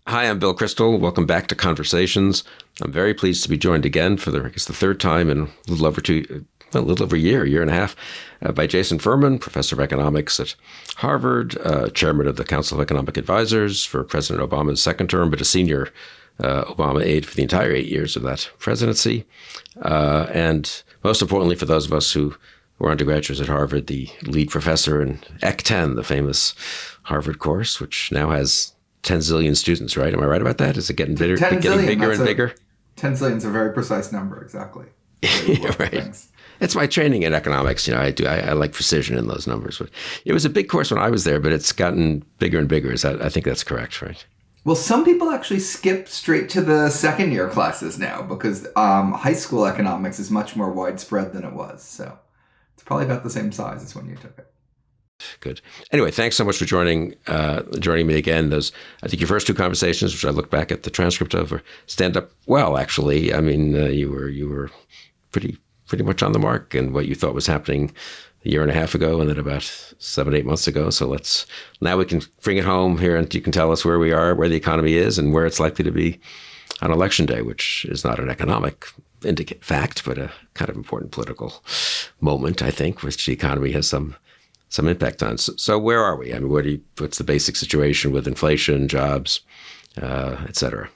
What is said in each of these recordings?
Hi, I'm Bill Crystal. Welcome back to Conversations. I'm very pleased to be joined again for the third time in a little over a year and a half, by Jason Furman, professor of economics at Harvard, chairman of the Council of Economic Advisors for President Obama's second term, but a senior Obama aide for the entire 8 years of that presidency. And most importantly, for those of us who were undergraduates at Harvard, the lead professor in Ec 10, the famous Harvard course, which now has 10 zillion students, right? Am I right about that? Is it getting bigger and bigger? 10 zillion is a very precise number, exactly. Right. It's my training in economics. I like precision in those numbers. But it was a big course when I was there, but it's gotten bigger and bigger. I think that's correct, right? Well, some people actually skip straight to the second year classes now because high school economics is much more widespread than it was. So it's probably about the same size as when you took it. Good. Anyway, thanks so much for joining me again. I think your first two conversations, which I look back at the transcript of, stand up well, actually. I mean, you were pretty much on the mark and what you thought was happening a year and a half ago and then about 7-8 months ago. So now we can bring it home here and you can tell us where we are, where the economy is, and where it's likely to be on Election Day, which is not an economic fact, but a kind of important political moment, I think, which the economy has some impact on. So where are we? I mean, what's the basic situation with inflation, jobs, et cetera?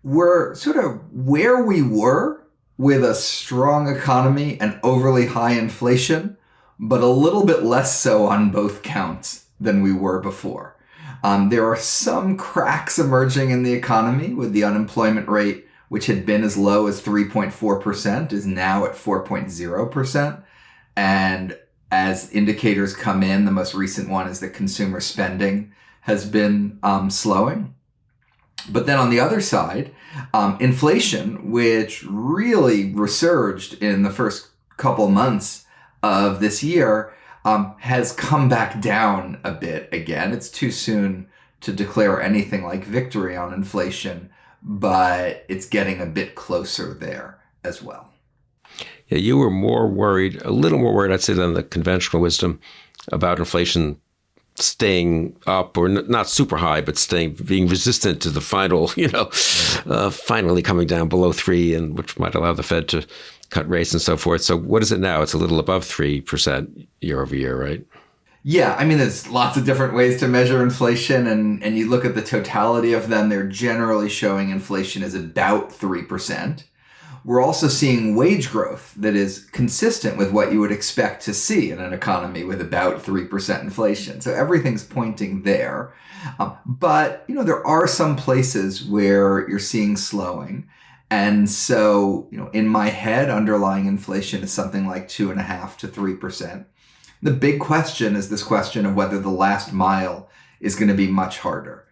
We're sort of where we were with a strong economy and overly high inflation, but a little bit less so on both counts than we were before. There are some cracks emerging in the economy with the unemployment rate, which had been as low as 3.4%, is now at 4.0%. And as indicators come in, the most recent one is that consumer spending has been slowing. But then on the other side, inflation, which really resurged in the first couple months of this year, has come back down a bit again. It's too soon to declare anything like victory on inflation, but it's getting a bit closer there as well. Yeah, you were a little more worried, I'd say, than the conventional wisdom about inflation staying up, or not super high, but being resistant to the finally coming down below 3, and which might allow the Fed to cut rates and so forth. So what is it now? It's a little above 3% year over year, right? Yeah, I mean, there's lots of different ways to measure inflation, and you look at the totality of them, they're generally showing inflation is about 3%. We're also seeing wage growth that is consistent with what you would expect to see in an economy with about 3% inflation. So everything's pointing there. But, there are some places where you're seeing slowing. And so, in my head, underlying inflation is something like 2.5% to 3%. The big question is this question of whether the last mile is going to be much harder.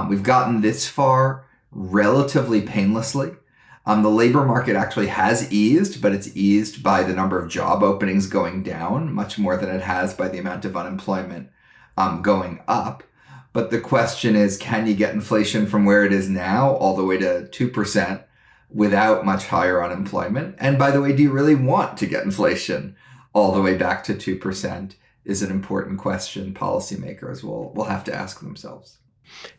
We've gotten this far relatively painlessly. The labor market actually has eased, but it's eased by the number of job openings going down much more than it has by the amount of unemployment going up. But the question is, can you get inflation from where it is now all the way to 2% without much higher unemployment? And by the way, do you really want to get inflation all the way back to 2% is an important question policymakers will have to ask themselves.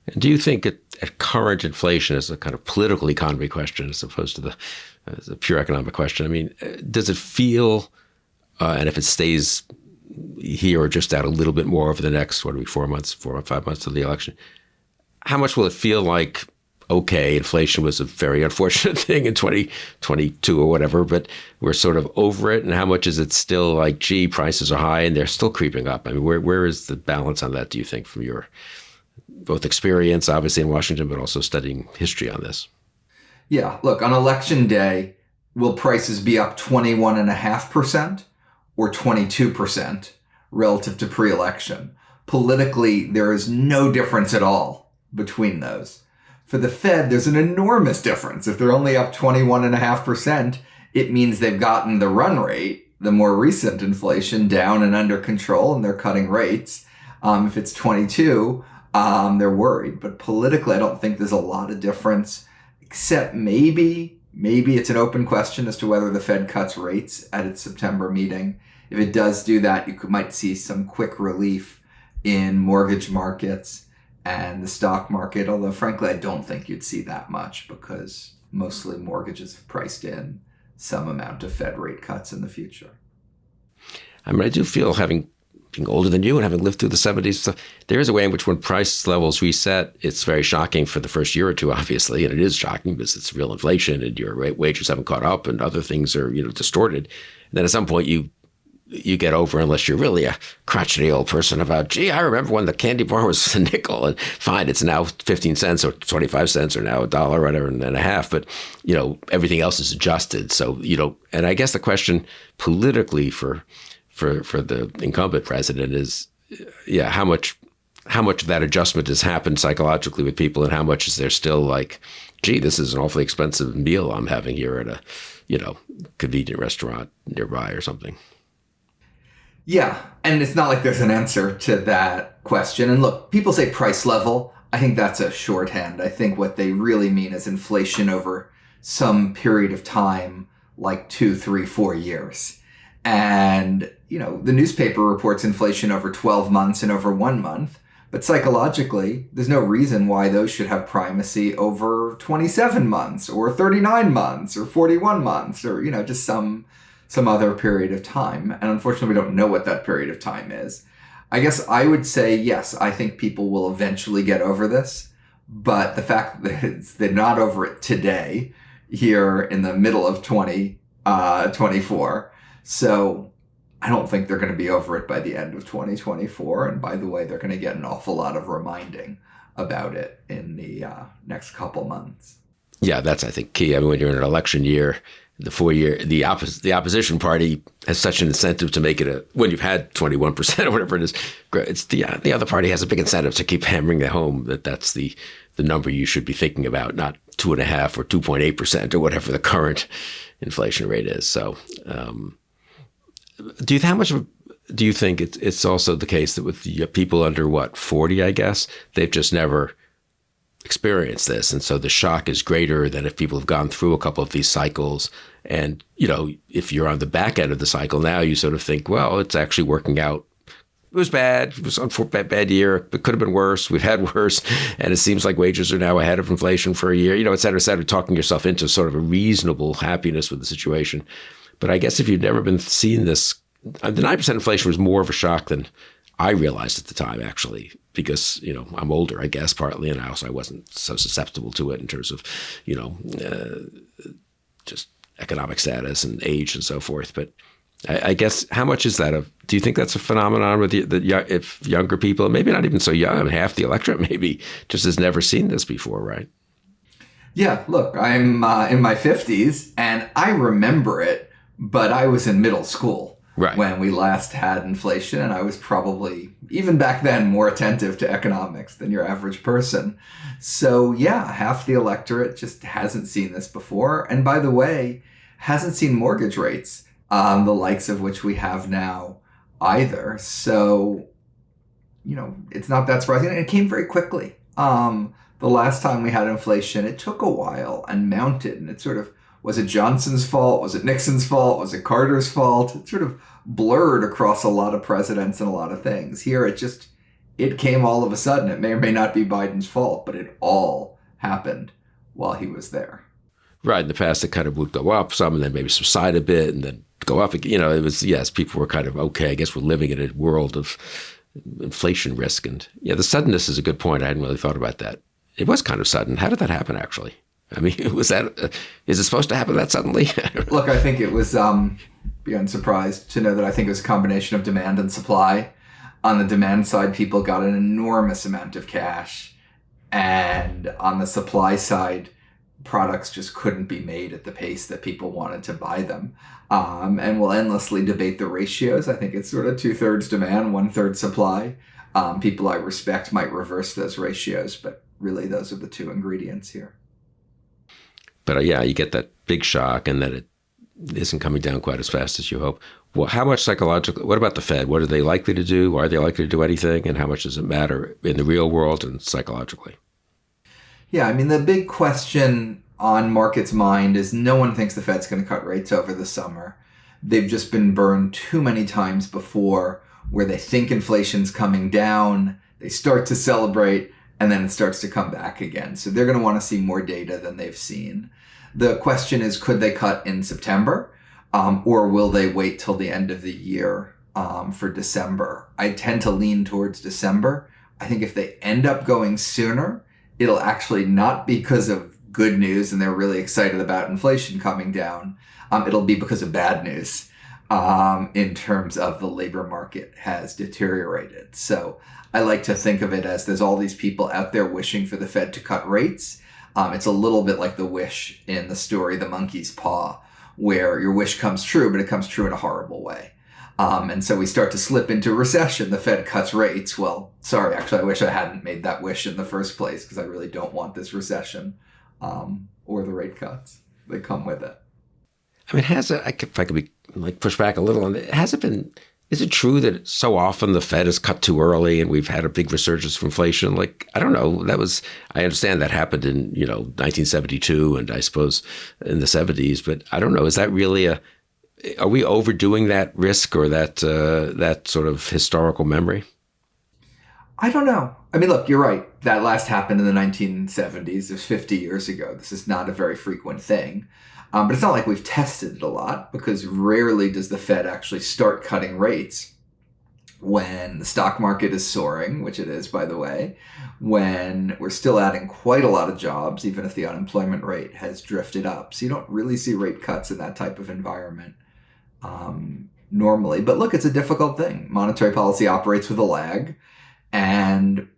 And do you think at current inflation is a kind of political economy question as opposed to the pure economic question? I mean, does it feel, and if it stays here or just out a little bit more over the next, 4 months, 4 or 5 months to the election, how much will it feel like, okay, inflation was a very unfortunate thing in 2022 or whatever, but we're sort of over it? And how much is it still like, gee, prices are high and they're still creeping up? I mean, where is the balance on that, do you think, from your both experience, obviously, in Washington, but also studying history on this? Yeah, look, on Election Day, will prices be up 21.5% or 22% relative to pre-election? Politically, there is no difference at all between those. For the Fed, there's an enormous difference. If they're only up 21.5%, it means they've gotten the run rate, the more recent inflation, down and under control, and they're cutting rates. If it's 22, they're worried. But politically, I don't think there's a lot of difference, except maybe it's an open question as to whether the Fed cuts rates at its September meeting. If it does do that, you might see some quick relief in mortgage markets and the stock market, although frankly, I don't think you'd see that much because mostly mortgages have priced in some amount of Fed rate cuts in the future. I mean, I do feel being older than you and having lived through the 70s, so there is a way in which when price levels reset, it's very shocking for the first year or two, obviously, and it is shocking because it's real inflation and your wages haven't caught up and other things are, distorted. And then at some point you get over, unless you're really a crotchety old person, about, gee, I remember when the candy bar was a nickel, and fine, it's now 15 cents or 25 cents or now $1, whatever, and a half. But, everything else is adjusted. So, and I guess the question politically for the incumbent president is, how much of that adjustment has happened psychologically with people, and how much is there still like, gee, this is an awfully expensive meal I'm having here at a, convenient restaurant nearby or something. Yeah, and it's not like there's an answer to that question. And look, people say price level. I think that's a shorthand. I think what they really mean is inflation over some period of time, like 2, 3, 4 years. And, the newspaper reports inflation over 12 months and over 1 month. But psychologically, there's no reason why those should have primacy over 27 months or 39 months or 41 months or, just some other period of time. And unfortunately, we don't know what that period of time is. I guess I would say, yes, I think people will eventually get over this. But the fact that they're not over it today, here in the middle of 2024. So I don't think they're going to be over it by the end of 2024. And by the way, they're going to get an awful lot of reminding about it in the next couple months. Yeah, that's, I think, key. I mean, when you're in an election year, the opposition party has such an incentive to make it when you've had 21% or whatever it is, it's the other party has a big incentive to keep hammering it home that that's the number you should be thinking about, not 2.5% or 2.8% or whatever the current inflation rate is. So, do you think it's also the case that with the people under 40, I guess, they've just never experience this, and so the shock is greater than if people have gone through a couple of these cycles. And if you're on the back end of the cycle now, you sort of think, well, it's actually working out. It was bad. It was a bad year. It could have been worse. We've had worse, and it seems like wages are now ahead of inflation for a year. Et cetera, et cetera. Talking yourself into sort of a reasonable happiness with the situation. But I guess if you've never been seeing this, the 9% inflation was more of a shock than I realized at the time, actually, because, I'm older, I guess, partly, and I wasn't so susceptible to it in terms of, just economic status and age and so forth. But I guess, how much is that do you think that's a phenomenon with if younger people, maybe not even so young, half the electorate maybe just has never seen this before, right? Yeah, look, I'm in my 50s, and I remember it, but I was in middle school. Right. When we last had inflation, and I was probably, even back then, more attentive to economics than your average person. So yeah, half the electorate just hasn't seen this before. And by the way, hasn't seen mortgage rates, the likes of which we have now either. So, it's not that surprising. And it came very quickly. The last time we had inflation, it took a while and mounted, and it sort of, was it Johnson's fault? Was it Nixon's fault? Was it Carter's fault? It sort of blurred across a lot of presidents and a lot of things. Here, it came all of a sudden. It may or may not be Biden's fault, but it all happened while he was there. Right. In the past, it kind of would go up some and then maybe subside a bit and then go up. It was, yes, people were kind of, okay, I guess we're living in a world of inflation risk. And the suddenness is a good point. I hadn't really thought about that. It was kind of sudden. How did that happen, actually? I mean, is it supposed to happen that suddenly? Look, I think it was, be unsurprised to know that I think it was a combination of demand and supply. On the demand side, people got an enormous amount of cash. And on the supply side, products just couldn't be made at the pace that people wanted to buy them. And we'll endlessly debate the ratios. I think it's sort of 2/3 demand, 1/3 supply. People I respect might reverse those ratios, but really those are the two ingredients here. But you get that big shock, and then it isn't coming down quite as fast as you hope. Well, how much psychologically, what about the Fed? What are they likely to do? Are they likely to do anything? And how much does it matter in the real world and psychologically? Yeah, I mean, the big question on markets' mind is no one thinks the Fed's going to cut rates over the summer. They've just been burned too many times before where they think inflation's coming down, they start to celebrate, and then it starts to come back again. So they're going to want to see more data than they've seen. The question is, could they cut in September, or will they wait till the end of the year for December? I tend to lean towards December. I think if they end up going sooner, it'll actually not be because of good news and they're really excited about inflation coming down. It'll be because of bad news in terms of the labor market has deteriorated. So I like to think of it as there's all these people out there wishing for the Fed to cut rates. It's a little bit like the wish in the story The Monkey's Paw, where your wish comes true, but it comes true in a horrible way. And so we start to slip into recession. The Fed cuts rates. Well, sorry, actually, I wish I hadn't made that wish in the first place because I really don't want this recession or the rate cuts that come with it. I mean, if I could be push back a little on it, has it been? Is it true that so often the Fed has cut too early and we've had a big resurgence of inflation? I don't know. I understand that happened in 1972 and I suppose in the 70s, but I don't know. Is that really are we overdoing that risk or that sort of historical memory? I don't know. I mean, look, you're right. That last happened in the 1970s. It was 50 years ago. This is not a very frequent thing. But it's not like we've tested it a lot because rarely does the Fed actually start cutting rates when the stock market is soaring, which it is, by the way, when we're still adding quite a lot of jobs, even if the unemployment rate has drifted up. So you don't really see rate cuts in that type of environment normally. But look, it's a difficult thing. Monetary policy operates with a lag, and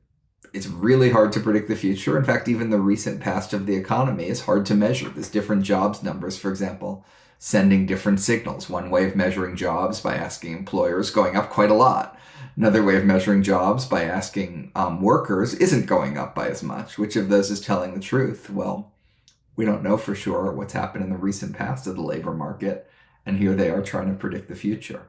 it's really hard to predict the future. In fact, even the recent past of the economy is hard to measure. There's different jobs numbers, for example, sending different signals. One way of measuring jobs by asking employers going up quite a lot. Another way of measuring jobs by asking workers isn't going up by as much. Which of those is telling the truth? Well, we don't know for sure what's happened in the recent past of the labor market. And here they are trying to predict the future.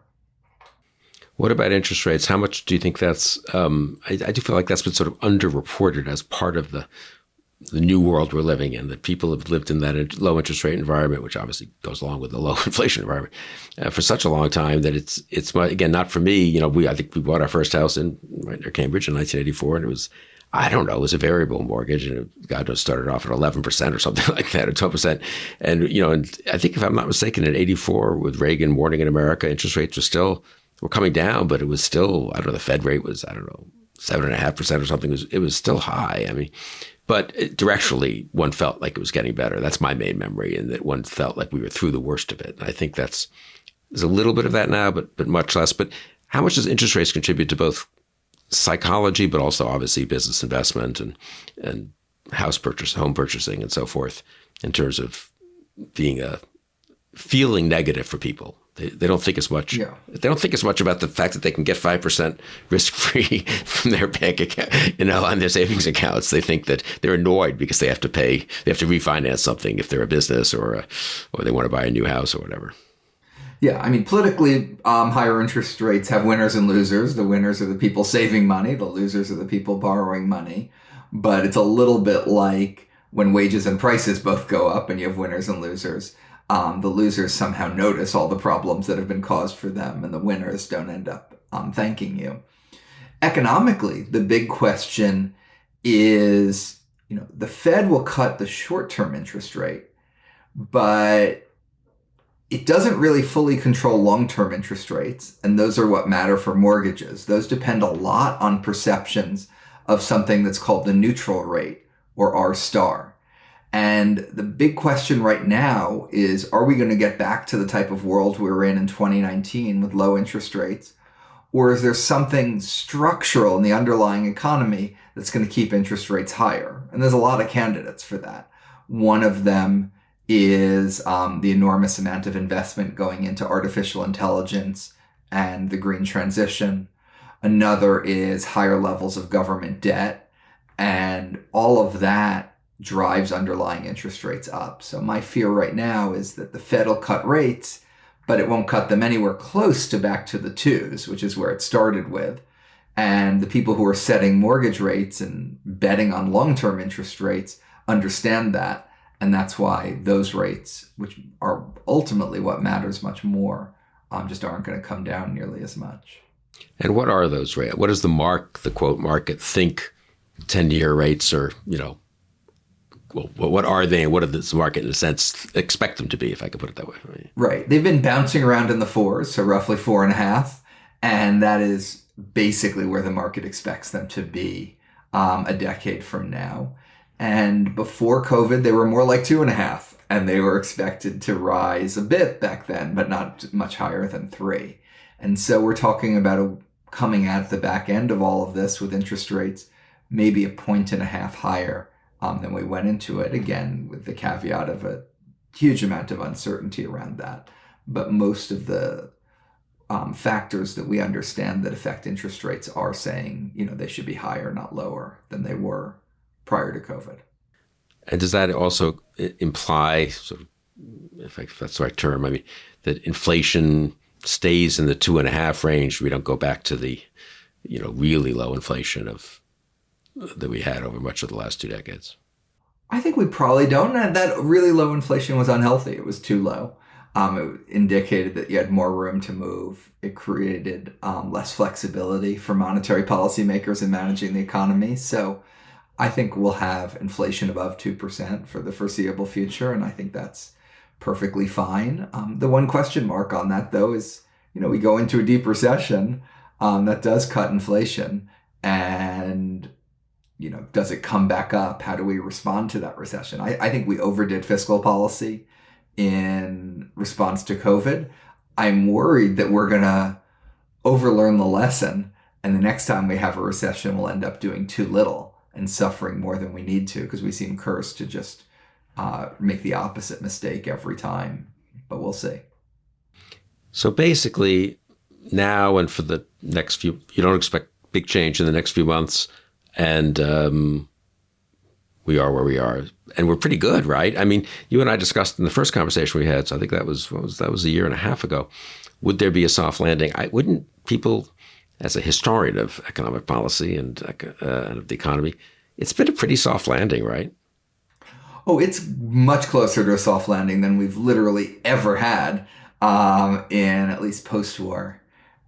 What about interest rates? How much do you think that's, I do feel like that's been sort of underreported as part of the new world we're living in, that people have lived in that low interest rate environment, which obviously goes along with the low inflation environment, for such a long time that it's again, not for me. I think we bought our first house right near Cambridge in 1984, and it was, I don't know, it was a variable mortgage, and God knows, started off at 11% or something like that, or 12%. And, and I think if I'm not mistaken, in 84 with Reagan warning in America, interest rates were coming down, but it was still, I don't know, the Fed rate was, 7.5% or something. It was still high. I mean, but directionally, one felt like it was getting better. That's my main memory, and that one felt like we were through the worst of it. And I think there's a little bit of that now, but much less. But how much does interest rates contribute to both psychology, but also obviously business investment and home purchasing and so forth, in terms of being feeling negative for people? They don't think as much. Yeah. They don't think as much about the fact that they can get 5% risk-free from their bank account, on their savings accounts. They think that they're annoyed because they have to refinance something if they're a business or they want to buy a new house or whatever. Yeah, I mean, politically, higher interest rates have winners and losers. The winners are the people saving money. The losers are the people borrowing money. But it's a little bit like when wages and prices both go up and you have winners and losers. The losers somehow notice all the problems that have been caused for them, and the winners don't end up thanking you. Economically, the big question is, the Fed will cut the short-term interest rate, but it doesn't really fully control long-term interest rates, and those are what matter for mortgages. Those depend a lot on perceptions of something that's called the neutral rate, or R star. And the big question right now is, are we going to get back to the type of world we were in 2019 with low interest rates? Or is there something structural in the underlying economy that's going to keep interest rates higher? And there's a lot of candidates for that. One of them is the enormous amount of investment going into artificial intelligence and the green transition. Another is higher levels of government debt. And all of that drives underlying interest rates up. So my fear right now is that the Fed will cut rates, but it won't cut them anywhere close to back to the twos, which is where it started with. And the people who are setting mortgage rates and betting on long-term interest rates understand that. And that's why those rates, which are ultimately what matters much more, just aren't going to come down nearly as much. And what are those rates? What does the quote market think 10-year rates are, well, what are they and what does the market, in a sense, expect them to be, if I could put it that way? Right. They've been bouncing around in the fours, so roughly 4.5. And that is basically where the market expects them to be a decade from now. And before COVID, they were more like 2.5. And they were expected to rise a bit back then, but not much higher than 3. And so we're talking about coming at the back end of all of this with interest rates maybe 1.5 points higher than we went into it, again, with the caveat of a huge amount of uncertainty around that. But most of the factors that we understand that affect interest rates are saying, they should be higher, not lower than they were prior to COVID. And does that also imply, sort of, if that's the right term, that inflation stays in the 2.5 range? We don't go back to the, really low inflation that we had over much of the last 2 decades? I think we probably don't. That really low inflation was unhealthy. It was too low. It indicated that you had more room to move. It created less flexibility for monetary policymakers in managing the economy. So I think we'll have inflation above 2% for the foreseeable future, and I think that's perfectly fine. The one question mark on that, though, is, we go into a deep recession that does cut inflation, and, does it come back up? How do we respond to that recession? I think we overdid fiscal policy in response to COVID. I'm worried that we're going to overlearn the lesson, and the next time we have a recession, we'll end up doing too little and suffering more than we need to, because we seem cursed to just make the opposite mistake every time. But we'll see. So basically, now and for the next few, you don't expect big change in the next few months, and we are where we are, and we're pretty good, right? You and I discussed in the first conversation we had, so I think that was 1.5 years ago. Would there be a soft landing? Wouldn't people, as a historian of economic policy and of the economy, it's been a pretty soft landing, right? Oh, it's much closer to a soft landing than we've literally ever had in at least post-war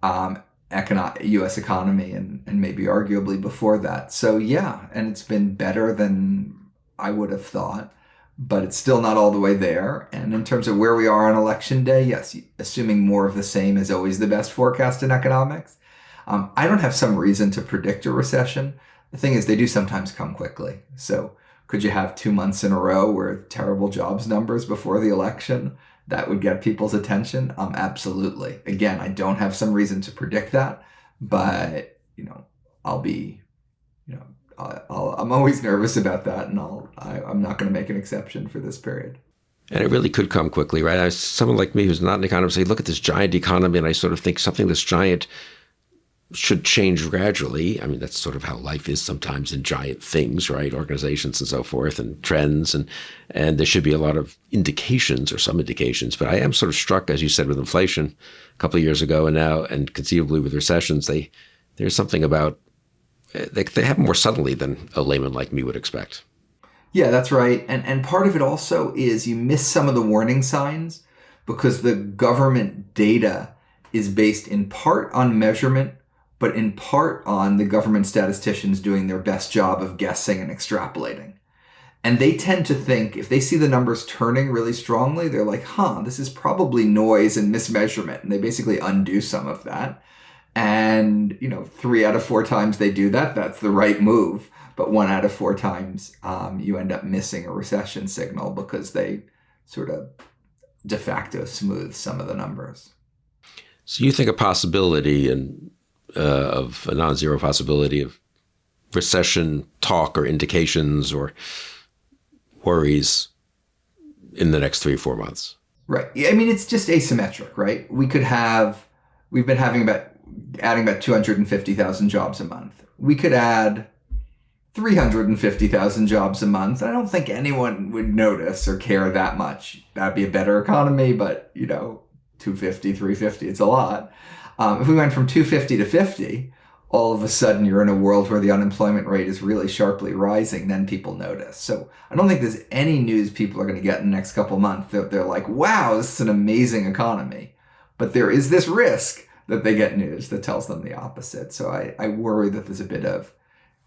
U.S. economy, and maybe arguably before that. So yeah, and it's been better than I would have thought, but it's still not all the way there. And in terms of where we are on election day, yes, assuming more of the same is always the best forecast in economics. I don't have some reason to predict a recession. The thing is, they do sometimes come quickly. So could you have 2 months in a row where terrible jobs numbers before the election? That would get people's attention? Absolutely. Again, I don't have some reason to predict that, but, I'll be, I'm always nervous about that, and I'm not going to make an exception for this period. And it really could come quickly, right? Someone like me who's not an economist, say, look at this giant economy, and I sort of think something this giant should change gradually. That's sort of how life is sometimes in giant things, right? Organizations and so forth, and trends, and there should be a lot of indications, or some indications. But I am sort of struck, as you said, with inflation a couple of years ago, and now, and conceivably with recessions, there's something about they happen more subtly than a layman like me would expect. Yeah, that's right. And part of it also is you miss some of the warning signs because the government data is based in part on measurement, but in part on the government statisticians doing their best job of guessing and extrapolating. And they tend to think, if they see the numbers turning really strongly, they're like, this is probably noise and mismeasurement. And they basically undo some of that. And, 3 out of 4 times they do that, that's the right move. But 1 out of 4 times, you end up missing a recession signal because they sort of de facto smooth some of the numbers. So you think a possibility of a non-zero possibility of recession talk or indications or worries in the next 3 or 4 months? Right. It's just asymmetric, right? We've been adding about 250,000 jobs a month. We could add 350,000 jobs a month. I don't think anyone would notice or care that much. That'd be a better economy, but 250, 350, it's a lot. If we went from 250 to 50, all of a sudden you're in a world where the unemployment rate is really sharply rising, then people notice. So I don't think there's any news people are going to get in the next couple of months that they're like, wow, this is an amazing economy. But there is this risk that they get news that tells them the opposite. So I worry that there's a bit of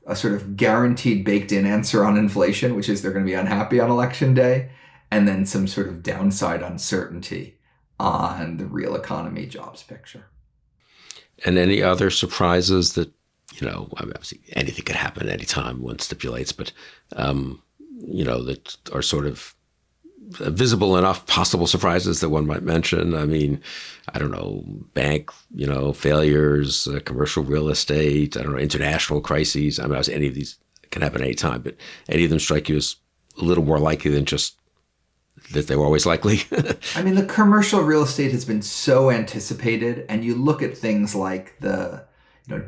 a sort of guaranteed baked-in answer on inflation, which is they're going to be unhappy on election day, and then some sort of downside uncertainty on the real economy jobs picture. And any other surprises that, obviously anything could happen anytime one stipulates, but, that are sort of visible enough possible surprises that one might mention? I mean, I don't know, bank, failures, commercial real estate, I don't know, international crises. I mean, obviously any of these can happen any time, but any of them strike you as a little more likely than just that they were always likely? I mean, the commercial real estate has been so anticipated, and you look at things like the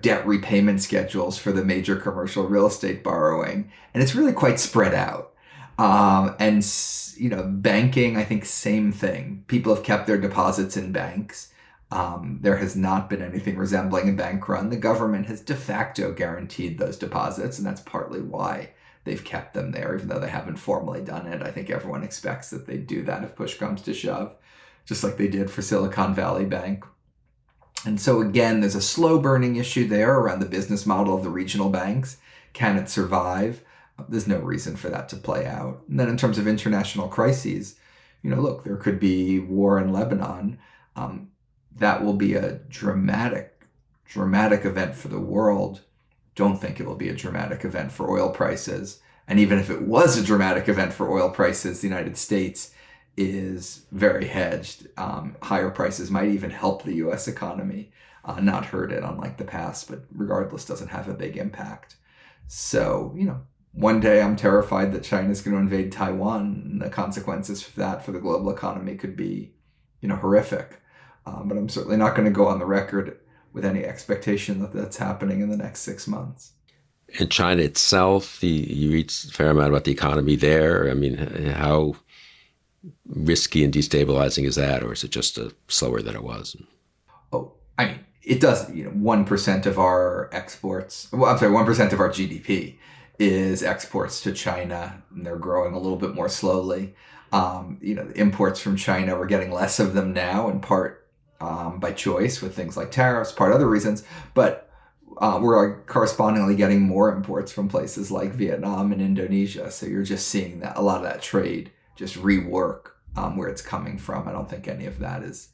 debt repayment schedules for the major commercial real estate borrowing, and it's really quite spread out. Banking, I think same thing. People have kept their deposits in banks. There has not been anything resembling a bank run. The government has de facto guaranteed those deposits, and that's partly why they've kept them there, even though they haven't formally done it. I think everyone expects that they do that if push comes to shove, just like they did for Silicon Valley Bank. And so again, there's a slow burning issue there around the business model of the regional banks. Can it survive? There's no reason for that to play out. And then in terms of international crises, look, there could be war in Lebanon. That will be a dramatic event for the world. Don't think it will be a dramatic event for oil prices. And even if it was a dramatic event for oil prices, the United States is very hedged. Higher prices might even help the U.S. economy, not hurt it, unlike the past, but regardless, doesn't have a big impact. So, one day I'm terrified that China's going to invade Taiwan, and the consequences of that for the global economy could be, horrific. But I'm certainly not going to go on the record with any expectation that that's happening in the next 6 months. In China itself, you read a fair amount about the economy there. I mean, how risky and destabilizing is that, or is it just slower than it was? Oh, I mean, it does. 1% of our exports. Well, I'm sorry, 1% of our GDP is exports to China, and they're growing a little bit more slowly. The imports from China, we're getting less of them now, in part by choice with things like tariffs, part other reasons, but we're correspondingly getting more imports from places like Vietnam and Indonesia. So you're just seeing that a lot of that trade just rework where it's coming from. I don't think any of that is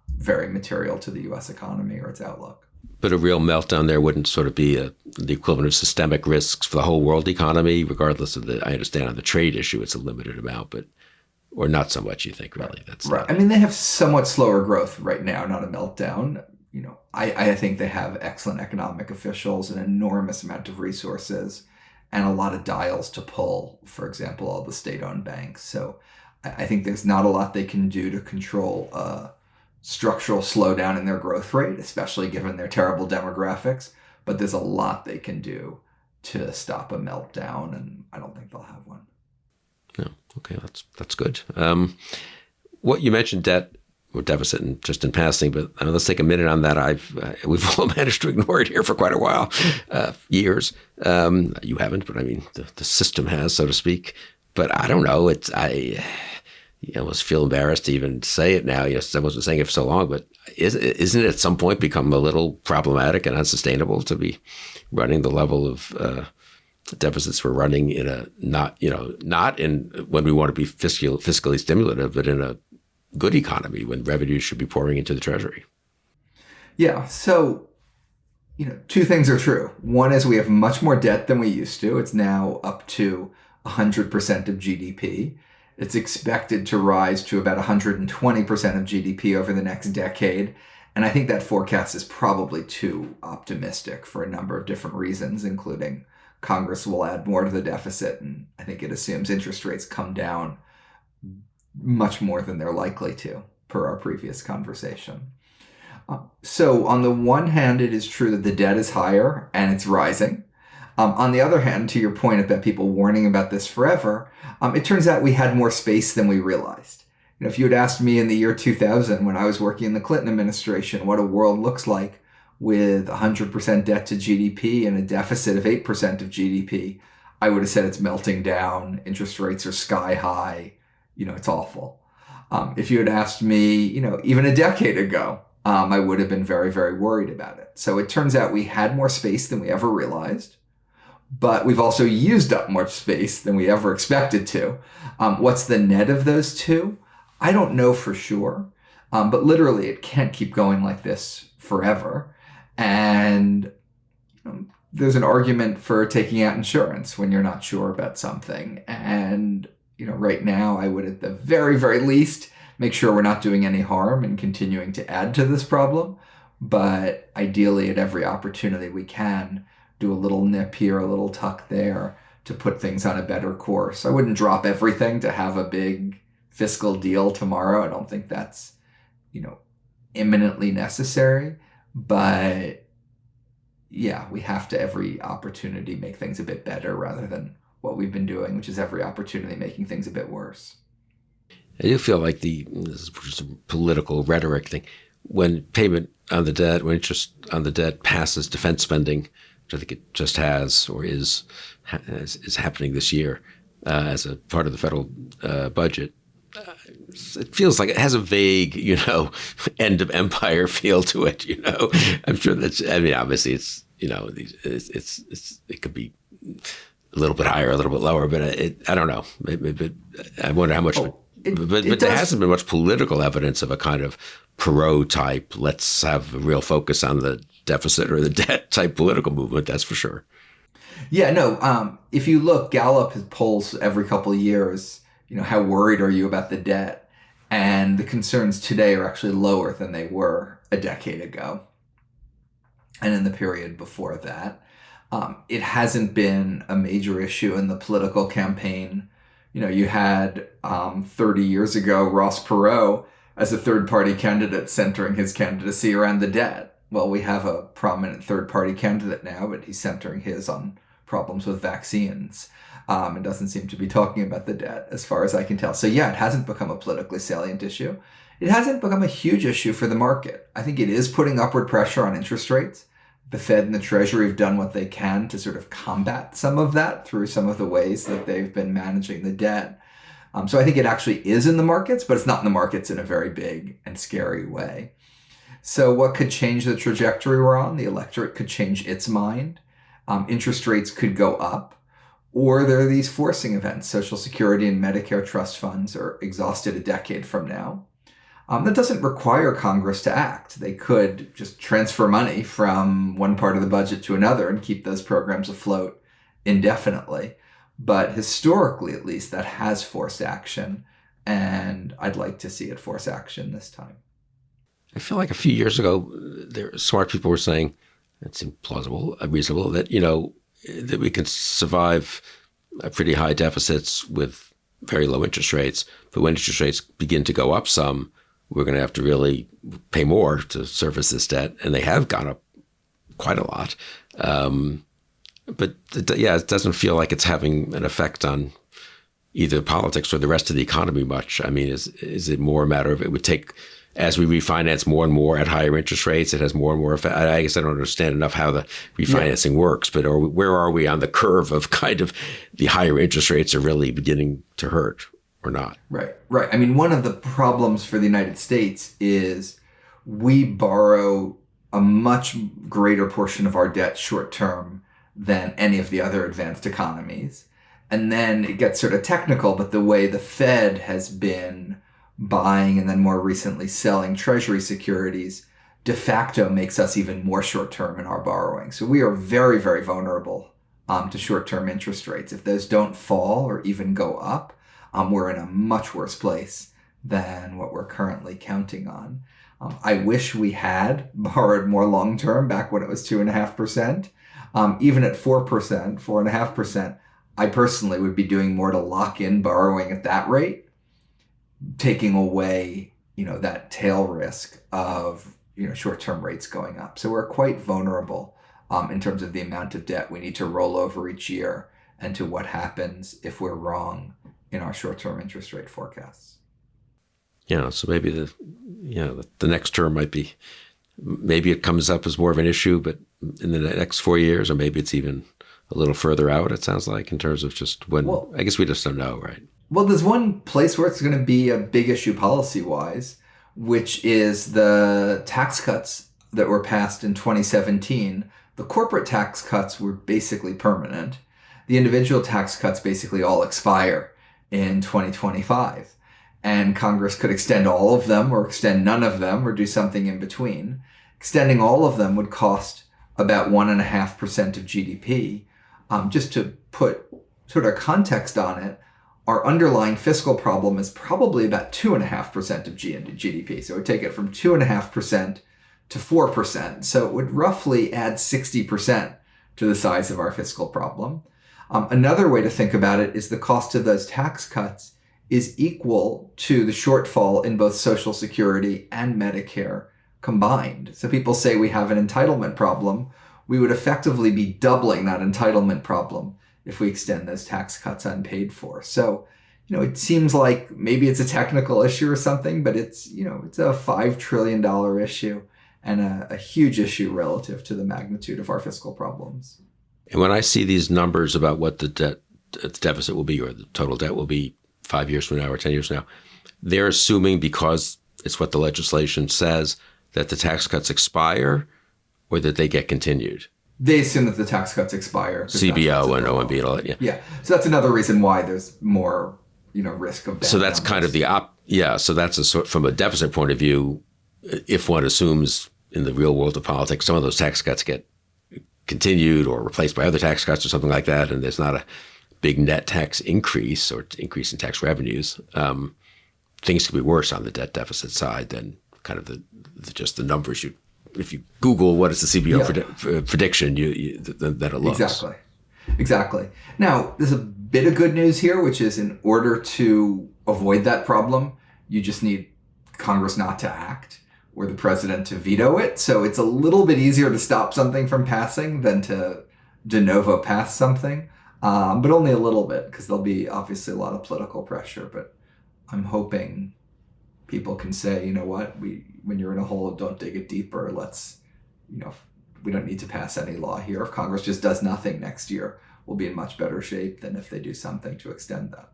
very material to the U.S. economy or its outlook. But a real meltdown there wouldn't sort of be the equivalent of systemic risks for the whole world economy, regardless of I understand on the trade issue, it's a limited amount, or not so much, you think, really? That's right. I mean, they have somewhat slower growth right now, not a meltdown. I think they have excellent economic officials, an enormous amount of resources, and a lot of dials to pull, for example, all the state-owned banks. So I think there's not a lot they can do to control structural slowdown in their growth rate, especially given their terrible demographics. But there's a lot they can do to stop a meltdown, and I don't think they'll have one. No, okay, that's good. What you mentioned, debt or deficit, and just in passing, but let's take a minute on that. We've all managed to ignore it here for quite a while, years. You haven't, but I mean the system has, so to speak. But I don't know. I almost feel embarrassed to even say it now. Someone's been saying it for so long, but isn't it at some point become a little problematic and unsustainable to be running the level of deficits we're running in a not in when we want to be fiscally stimulative, but in a good economy when revenues should be pouring into the Treasury? Yeah. So, two things are true. One is we have much more debt than we used to. It's now up to 100% of GDP. It's expected to rise to about 120% of GDP over the next decade. And I think that forecast is probably too optimistic for a number of different reasons, including Congress will add more to the deficit. And I think it assumes interest rates come down much more than they're likely to, per our previous conversation. So on the one hand, it is true that the debt is higher and it's rising. On the other hand, to your point about people warning about this forever, it turns out we had more space than we realized. If you had asked me in the year 2000, when I was working in the Clinton administration, what a world looks like with 100% debt to GDP and a deficit of 8% of GDP, I would have said it's melting down, interest rates are sky high, it's awful. If you had asked me, even a decade ago, I would have been very, very worried about it. So it turns out we had more space than we ever realized. but we've also used up more space than we ever expected to. What's the net of those two? I don't know for sure, but literally it can't keep going like this forever. And there's an argument for taking out insurance when you're not sure about something. And, right now I would at the very, very least make sure we're not doing any harm and continuing to add to this problem. But ideally at every opportunity we can do a little nip here, a little tuck there to put things on a better course. I wouldn't drop everything to have a big fiscal deal tomorrow. I don't think that's, imminently necessary. But yeah, we have to every opportunity make things a bit better rather than what we've been doing, which is every opportunity making things a bit worse. I do feel like this is just a political rhetoric thing. When payment on the debt, when interest on the debt passes defense spending, which I think it just has or is happening this year as a part of the federal budget, it feels like it has a vague, end of empire feel to it. I'm sure obviously it's, it could be a little bit higher, a little bit lower, but I don't know. Maybe, I wonder how much. But there hasn't been much political evidence of a kind of Perot type, let's have a real focus on the deficit or the debt type political movement. That's for sure. Yeah, no. If you look, Gallup polls every couple of years. How worried are you about the debt? And the concerns today are actually lower than they were a decade ago. And in the period before that, it hasn't been a major issue in the political campaign. You had 30 years ago, Ross Perot as a third-party candidate centering his candidacy around the debt. Well, we have a prominent third-party candidate now, but he's centering his on problems with vaccines. It doesn't seem to be talking about the debt as far as I can tell. So yeah, it hasn't become a politically salient issue. It hasn't become a huge issue for the market. I think it is putting upward pressure on interest rates. The Fed and the Treasury have done what they can to sort of combat some of that through some of the ways that they've been managing the debt. So I think it actually is in the markets, but it's not in the markets in a very big and scary way. So what could change the trajectory we're on? The electorate could change its mind. Interest rates could go up. Or there are these forcing events. Social Security and Medicare trust funds are exhausted a decade from now. That doesn't require Congress to act. They could just transfer money from one part of the budget to another and keep those programs afloat indefinitely. But historically, at least, that has forced action. And I'd like to see it force action this time. I feel like a few years ago, smart people were saying, it seemed plausible, reasonable, that, that we can survive pretty high deficits with very low interest rates. But when interest rates begin to go up some, we're going to have to really pay more to service this debt. And they have gone up quite a lot. But it doesn't feel like it's having an effect on either politics or the rest of the economy much. I mean, is it more a matter of it would take, as we refinance more and more at higher interest rates, it has more and more effect. I guess I don't understand enough how the refinancing works, but where are we on the curve of kind of the higher interest rates are really beginning to hurt or not? Right. I mean, one of the problems for the United States is we borrow a much greater portion of our debt short term than any of the other advanced economies. And then it gets sort of technical, but the way the Fed has been buying and then more recently selling Treasury securities de facto makes us even more short-term in our borrowing. So we are very, very vulnerable to short-term interest rates. If those don't fall or even go up, we're in a much worse place than what we're currently counting on. I wish we had borrowed more long-term back when it was 2.5%. Even at 4%, 4.5%, I personally would be doing more to lock in borrowing at that rate, taking away, that tail risk of, short-term rates going up. So we're quite vulnerable in terms of the amount of debt we need to roll over each year and to what happens if we're wrong in our short-term interest rate forecasts. So maybe the next term might be, maybe it comes up as more of an issue, but in the next 4 years, or maybe it's even a little further out, it sounds like, in terms of just when, I guess we just don't know, right? Well, there's one place where it's going to be a big issue policy-wise, which is the tax cuts that were passed in 2017 The corporate tax cuts were basically permanent. The individual tax cuts basically all expire in 2025. And Congress could extend all of them or extend none of them or do something in between. Extending all of them would cost about 1.5% of GDP. Just to put sort of context on it, our underlying fiscal problem is probably about 2.5% of GDP. So it would take it from 2.5% to 4%. So it would roughly add 60% to the size of our fiscal problem. Another way to think about it is the cost of those tax cuts is equal to the shortfall in both Social Security and Medicare combined. So people say we have an entitlement problem. We would effectively be doubling that entitlement problem if we extend those tax cuts unpaid for. So, it seems like maybe it's a technical issue or something, but it's a $5 trillion issue and a huge issue relative to the magnitude of our fiscal problems. And when I see these numbers about what the deficit will be or the total debt will be 5 years from now or 10 years from now, they're assuming because it's what the legislation says that the tax cuts expire or that they get continued. They assume that the tax cuts expire. CBO and OMB and all that, yeah. Yeah. So that's another reason why there's more, risk of bad So that's kind of so that's a sort, from a deficit point of view, if one assumes in the real world of politics, some of those tax cuts get continued or replaced by other tax cuts or something like that, and there's not a big net tax increase or increase in tax revenues, things could be worse on the debt deficit side than kind of just the numbers if you Google what is the CBO prediction, that it looks. Exactly. Now, there's a bit of good news here, which is in order to avoid that problem, you just need Congress not to act or the president to veto it. So it's a little bit easier to stop something from passing than to de novo pass something, but only a little bit because there'll be obviously a lot of political pressure. But I'm hoping people can say, you know what, when you're in a hole, don't dig it deeper. Let's, we don't need to pass any law here. If Congress just does nothing next year, we'll be in much better shape than if they do something to extend that.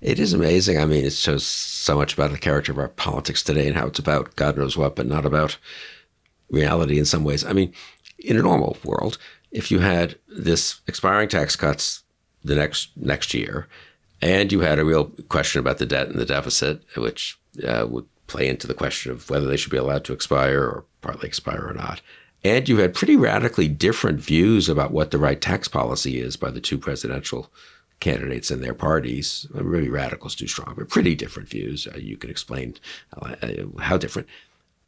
It is amazing. I mean, it shows so much about the character of our politics today and how it's about God knows what, but not about reality in some ways. I mean, in a normal world, if you had this expiring tax cuts the next year, and you had a real question about the debt and the deficit, which would play into the question of whether they should be allowed to expire or partly expire or not. And you had pretty radically different views about what the right tax policy is by the two presidential candidates and their parties. Really radical's too strong, but pretty different views. You can explain how different.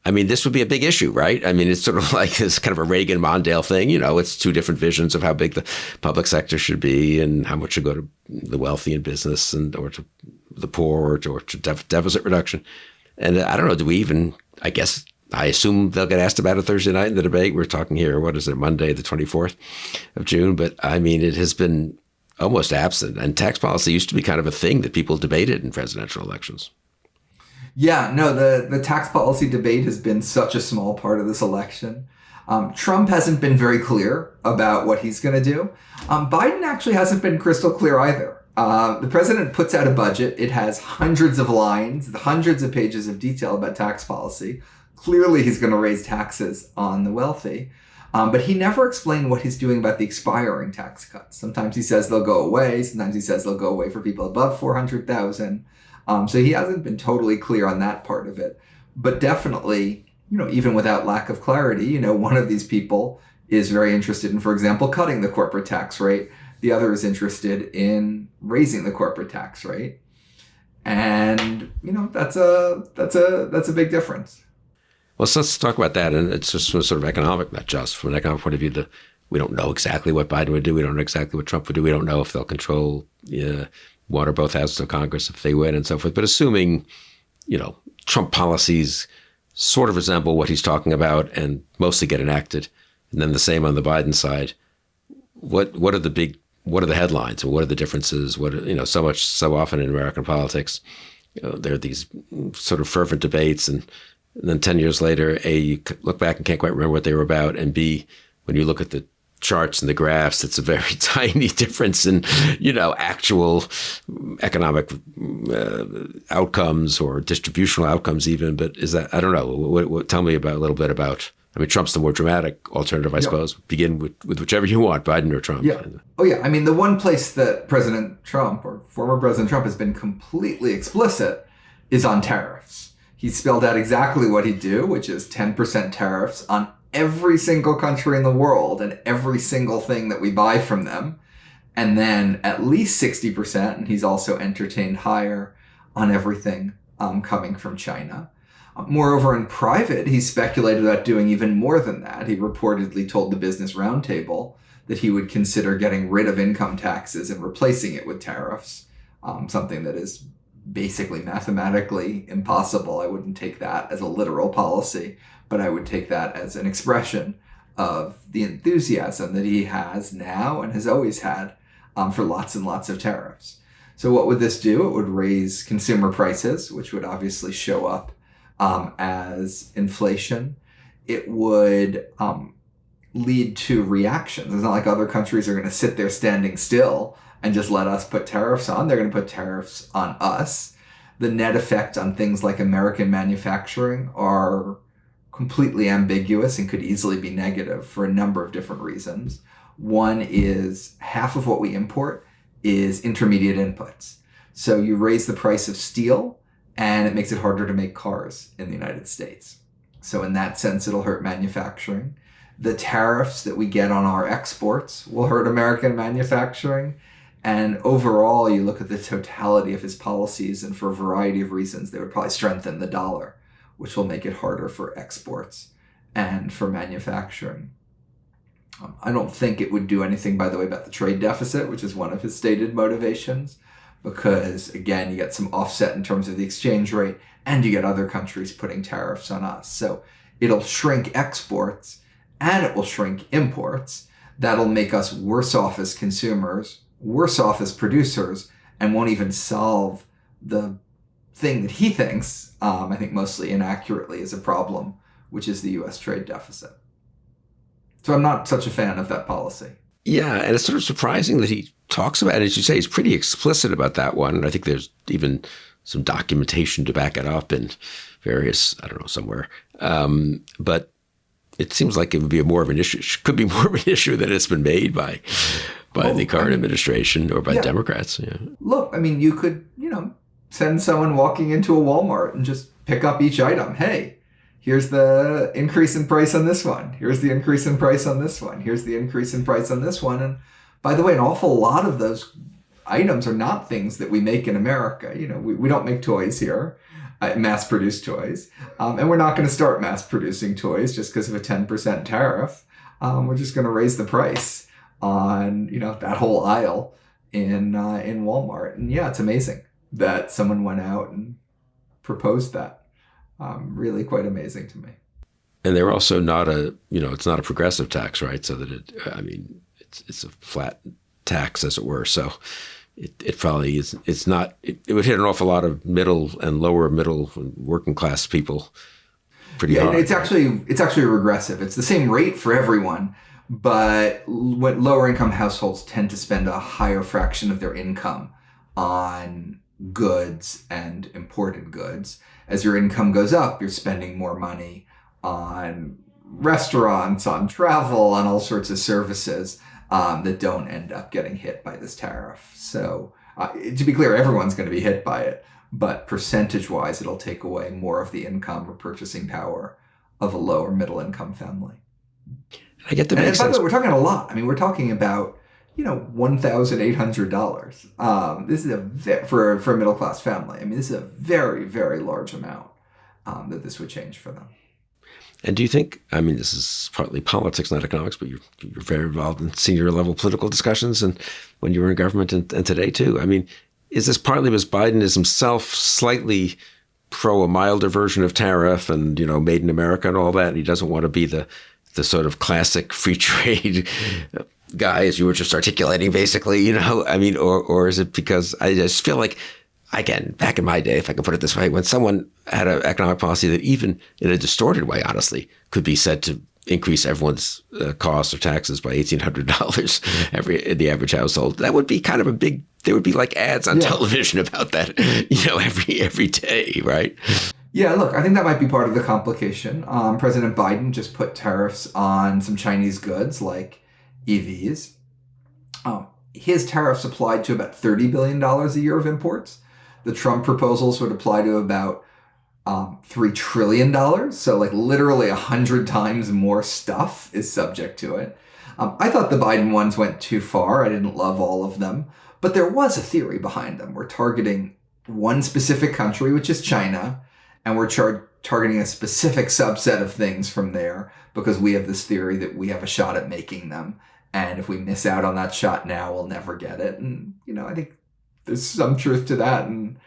I mean, this would be a big issue, right? I mean, it's sort of like this kind of a Reagan-Mondale thing. It's two different visions of how big the public sector should be and how much should go to the wealthy in business or to the poor or to deficit reduction. And I don't know, do we even, I assume they'll get asked about it Thursday night in the debate. We're talking here, Monday, the 24th of June. But I mean, it has been almost absent. And tax policy used to be kind of a thing that people debated in presidential elections. Yeah, no, the tax policy debate has been such a small part of this election. Trump hasn't been very clear about what he's going to do. Biden actually hasn't been crystal clear either. The president puts out a budget. It has hundreds of lines, hundreds of pages of detail about tax policy. Clearly, he's going to raise taxes on the wealthy. But he never explained what he's doing about the expiring tax cuts. Sometimes he says they'll go away. Sometimes he says they'll go away for people above $400,000. So he hasn't been totally clear on that part of it. But definitely, even without lack of clarity, one of these people is very interested in, for example, cutting the corporate tax rate. The other is interested in raising the corporate tax rate. And, that's a big difference. Well, so let's talk about that. And it's just sort of economic, not just from an economic point of view. We don't know exactly what Biden would do. We don't know exactly what Trump would do. We don't know if they'll control one or both houses of Congress if they win and so forth. But assuming, Trump policies sort of resemble what he's talking about and mostly get enacted, and then the same on the Biden side, what are the headlines and what are the differences? So often in American politics, there are these sort of fervent debates and then 10 years later, A, you look back and can't quite remember what they were about, and B, when you look at the charts and the graphs, it's a very tiny difference in, actual economic outcomes or distributional outcomes even. But is that, I don't know, tell me a little bit about I mean, Trump's the more dramatic alternative, I suppose. Begin with whichever you want, Biden or Trump. Yeah. Oh, yeah. I mean, the one place that President Trump or former President Trump has been completely explicit is on tariffs. He spelled out exactly what he'd do, which is 10% tariffs on every single country in the world and every single thing that we buy from them. And then at least 60%, and he's also entertained higher, on everything coming from China. Moreover, in private, he speculated about doing even more than that. He reportedly told the Business Roundtable that he would consider getting rid of income taxes and replacing it with tariffs, something that is basically mathematically impossible. I wouldn't take that as a literal policy, but I would take that as an expression of the enthusiasm that he has now and has always had for lots and lots of tariffs. So what would this do? It would raise consumer prices, which would obviously show up as inflation. It would lead to reactions. It's not like other countries are going to sit there standing still and just let us put tariffs on. They're going to put tariffs on us. The net effect on things like American manufacturing are completely ambiguous and could easily be negative for a number of different reasons. One is half of what we import is intermediate inputs. So you raise the price of steel, and it makes it harder to make cars in the United States. So in that sense, it'll hurt manufacturing. The tariffs that we get on our exports will hurt American manufacturing. And overall, you look at the totality of his policies, and for a variety of reasons, they would probably strengthen the dollar, which will make it harder for exports and for manufacturing. I don't think it would do anything, by the way, about the trade deficit, which is one of his stated motivations, because, again, you get some offset in terms of the exchange rate, and you get other countries putting tariffs on us. So it'll shrink exports, and it will shrink imports. That'll make us worse off as consumers, worse off as producers, and won't even solve the thing that he thinks, I think mostly inaccurately, is a problem, which is the U.S. trade deficit. So I'm not such a fan of that policy. Yeah, and it's sort of surprising that he talks about it. As you say, he's pretty explicit about that one. And I think there's even some documentation to back it up in various, I don't know, somewhere. But it seems like it would be more of an issue, could be more of an issue that it's been made by the current administration or by Democrats. Yeah. Look, I mean, you could, send someone walking into a Walmart and just pick up each item. Hey, here's the increase in price on this one. Here's the increase in price on this one. Here's the increase in price on this one. And by the way, an awful lot of those items are not things that we make in America. We don't make toys here, mass-produced toys. And we're not going to start mass-producing toys just because of a 10% tariff. We're just going to raise the price on, that whole aisle in Walmart. And yeah, it's amazing that someone went out and proposed that. Really quite amazing to me. And they're also not it's not a progressive tax, right? So that it's a flat tax, as it were. So it probably is. It's not. It would hit an awful lot of middle and lower middle and working class people pretty hard. It's actually regressive. It's the same rate for everyone, but what lower income households tend to spend a higher fraction of their income on goods and imported goods. As your income goes up, you're spending more money on restaurants, on travel, on all sorts of services that don't end up getting hit by this tariff. So to be clear, everyone's going to be hit by it, but percentage-wise, it'll take away more of the income or purchasing power of a lower middle income family. I get the and by the way, we're talking a lot. I mean, we're talking about $1,800. This is for a middle class family. I mean, this is a very, very large amount that this would change for them. And do you think? I mean, this is partly politics, not economics, but you're very involved in senior level political discussions, and when you were in government and today too. I mean, is this partly because Biden is himself slightly pro a milder version of tariff and made in America and all that, and he doesn't want to be the sort of classic free trade guy, as you were just articulating, basically, I mean, or is it because I just feel like, again, back in my day, if I can put it this way, when someone had an economic policy that even in a distorted way, honestly, could be said to increase everyone's costs or taxes by $1,800 in the average household, that would be kind of a big, there would be like ads on television about that, every day, right? Yeah, look, I think that might be part of the complication. President Biden just put tariffs on some Chinese goods like EVs. His tariffs applied to about $30 billion a year of imports. The Trump proposals would apply to about $3 trillion. So like literally 100 times more stuff is subject to it. I thought the Biden ones went too far. I didn't love all of them. But there was a theory behind them. We're targeting one specific country, which is China, and we're targeting a specific subset of things from there because we have this theory that we have a shot at making them. And if we miss out on that shot now, we'll never get it. And, I think there's some truth to that and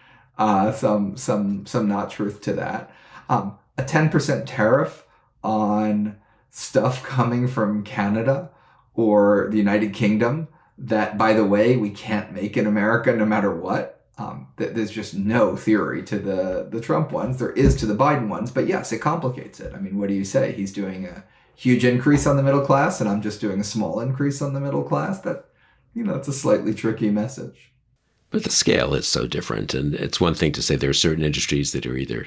some not truth to that. A 10% tariff on stuff coming from Canada or the United Kingdom that, by the way, we can't make in America no matter what. There's just no theory to the Trump ones. There is to the Biden ones, but yes, it complicates it. I mean, what do you say? He's doing a huge increase on the middle class, and I'm just doing a small increase on the middle class. That, it's a slightly tricky message. But the scale is so different, and it's one thing to say there are certain industries that are either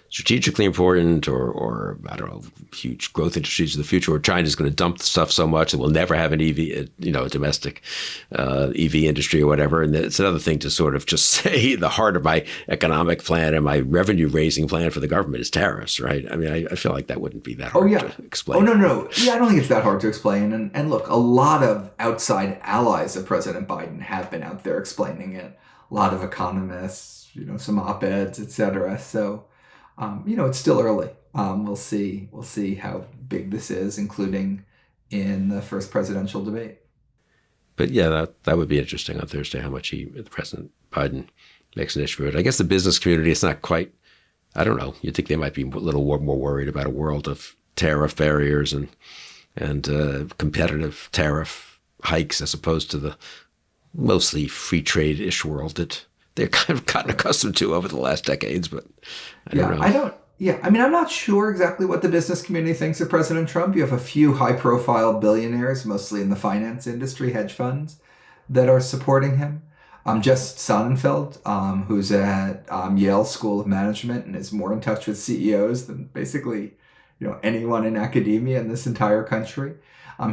strategically important or I don't know, huge growth industries of the future, or China's going to dump the stuff so much that we'll never have an EV, a domestic EV industry or whatever. And it's another thing to sort of just say the heart of my economic plan and my revenue raising plan for the government is tariffs, right? I mean, I feel like that wouldn't be that hard to explain. Oh, no. Yeah, I don't think it's that hard to explain. And look, a lot of outside allies of President Biden have been out there explaining it. A lot of economists, some op-eds, et cetera. So, it's still early. We'll see how big this is, including in the first presidential debate. But yeah, that would be interesting on Thursday, how much President Biden makes an issue of it. I guess the business community, it's not quite, I don't know. You'd think they might be a little more worried about a world of tariff barriers and competitive tariff hikes as opposed to the mostly free trade-ish world that they're kind of gotten accustomed to over the last decades, but I don't know. I'm not sure exactly what the business community thinks of President Trump. You have a few high-profile billionaires, mostly in the finance industry, hedge funds, that are supporting him. Jess Sonnenfeld, who's at Yale School of Management and is more in touch with CEOs than basically, anyone in academia in this entire country.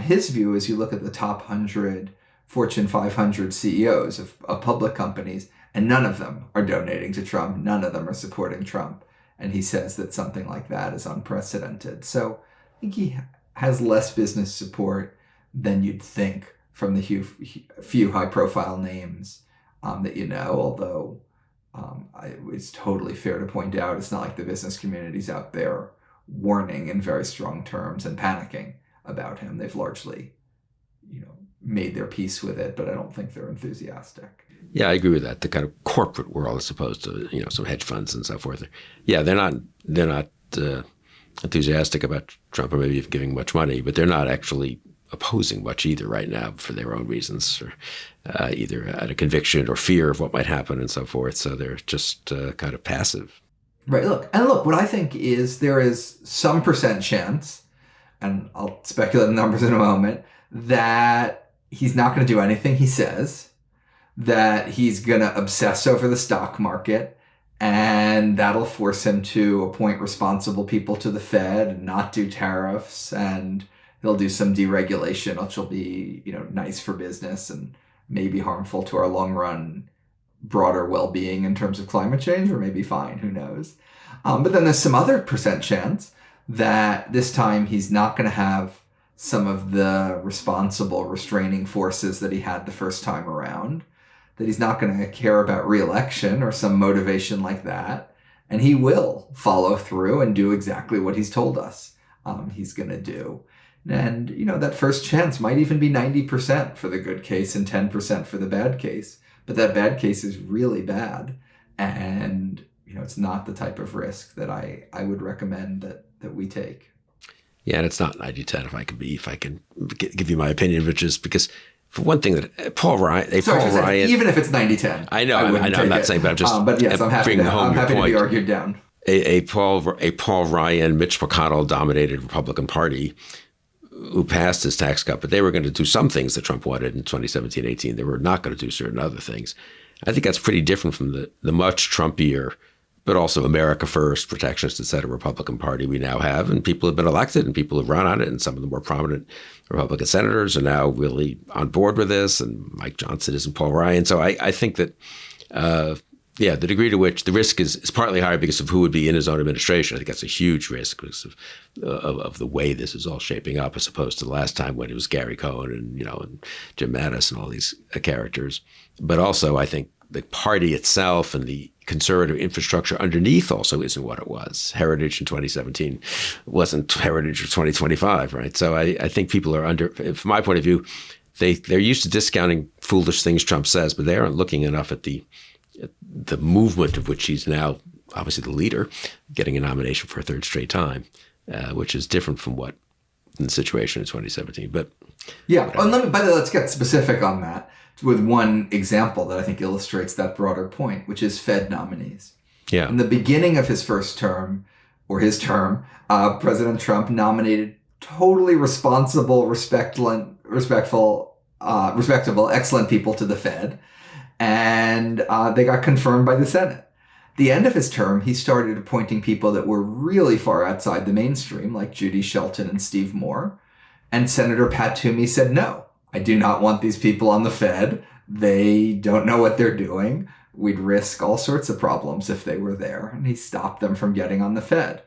His view is you look at the top 100 Fortune 500 CEOs of public companies, and none of them are donating to Trump. None of them are supporting Trump. And he says that something like that is unprecedented. So I think he has less business support than you'd think from the few high-profile names that although it's totally fair to point out it's not like the business community's out there warning in very strong terms and panicking about him. They've largely, made their peace with it, but I don't think they're enthusiastic. Yeah, I agree with that. The kind of corporate world, as opposed to some hedge funds and so forth. Yeah, they're not enthusiastic about Trump, or maybe even giving much money, but they're not actually opposing much either right now for their own reasons, or either out of conviction or fear of what might happen and so forth. So they're just kind of passive. Right. Look, what I think is there is some percent chance, and I'll speculate the numbers in a moment, that he's not going to do anything he says, that he's going to obsess over the stock market, and that'll force him to appoint responsible people to the Fed and not do tariffs, and he'll do some deregulation, which will be, nice for business and maybe harmful to our long run broader well-being in terms of climate change, or maybe fine, who knows. But then there's some other percent chance that this time he's not going to have some of the responsible restraining forces that he had the first time around, that he's not going to care about re-election or some motivation like that, and he will follow through and do exactly what he's told us he's going to do. And, that first chance might even be 90% for the good case and 10% for the bad case. But that bad case is really bad. And, it's not the type of risk that I would recommend that we take. Yeah, and it's not 90-10 if I can give you my opinion, which is because, for one thing, that Paul Ryan... even if it's 90-10. I know, I'm not saying, but I'm just but yes, I'm happy to be argued down. A Paul Ryan, Mitch McConnell-dominated Republican Party who passed his tax cut, but they were going to do some things that Trump wanted in 2017-18. They were not going to do certain other things. I think that's pretty different from the much Trumpier but also America First, protectionist, et cetera, Republican Party we now have. And people have been elected and people have run on it. And some of the more prominent Republican senators are now really on board with this. And Mike Johnson isn't Paul Ryan. So I think that, the degree to which the risk is partly higher because of who would be in his own administration. I think that's a huge risk because of the way this is all shaping up, as opposed to the last time when it was Gary Cohn and Jim Mattis and all these characters. But also, I think the party itself and the conservative infrastructure underneath also isn't what it was. Heritage in 2017 wasn't Heritage of 2025, right? So I think people are from my point of view, they're used to discounting foolish things Trump says, but they aren't looking enough at the movement of which he's now obviously the leader, getting a nomination for a third straight time, which is different from what in the situation in 2017. But yeah, let's get specific on that with one example that I think illustrates that broader point, which is Fed nominees. Yeah, in the beginning of his first term or his term, President Trump nominated totally responsible, respectable, excellent people to the Fed. And they got confirmed by the Senate. The end of his term, he started appointing people that were really far outside the mainstream, like Judy Shelton and Steve Moore. And Senator Pat Toomey said, no, I do not want these people on the Fed. They don't know what they're doing. We'd risk all sorts of problems if they were there. And he stopped them from getting on the Fed.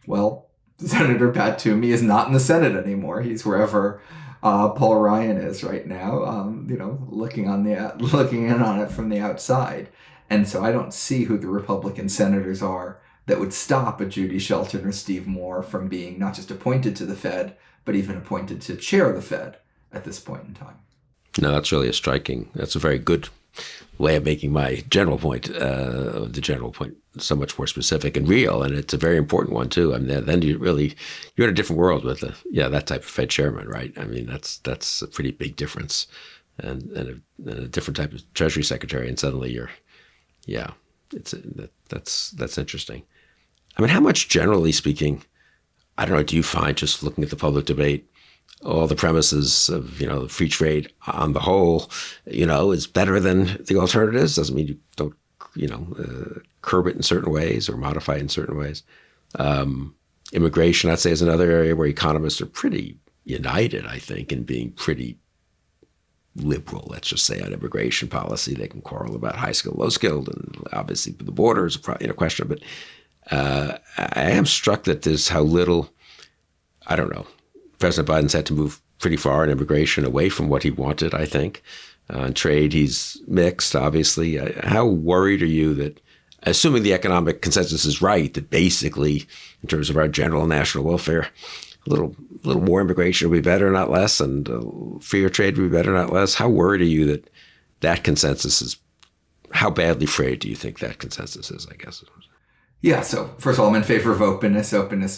Well, Senator Pat Toomey is not in the Senate anymore. He's wherever Paul Ryan is right now, looking in on it from the outside. And so I don't see who the Republican senators are that would stop a Judy Shelton or Steve Moore from being not just appointed to the Fed, but even appointed to chair the Fed at this point in time. No, that's a very good way of making my general point, the general point so much more specific and real. And it's a very important one too. I mean, then you're in a different world with that type of Fed chairman, right? I mean, that's a pretty big difference and a different type of Treasury secretary. And suddenly that's interesting. I mean, how much, generally speaking, I don't know, do you find, just looking at the public debate, all the premises of, free trade on the whole, is better than the alternatives? Doesn't mean you don't, curb it in certain ways or modify it in certain ways. Immigration, I'd say, is another area where economists are pretty united, I think, in being pretty liberal, let's just say, on immigration policy. They can quarrel about high skilled, low skilled, and obviously the border is a question. But I am struck that there's how little, I don't know, President Biden's had to move pretty far in immigration away from what he wanted, I think. On trade, he's mixed, obviously. How worried are you that, assuming the economic consensus is right, that basically, in terms of our general national welfare, a little more immigration would be better, not less, and freer trade would be better, not less? How worried are you that consensus is? How badly frayed do you think that consensus is, I guess? Yeah, so first of all, I'm in favor of openness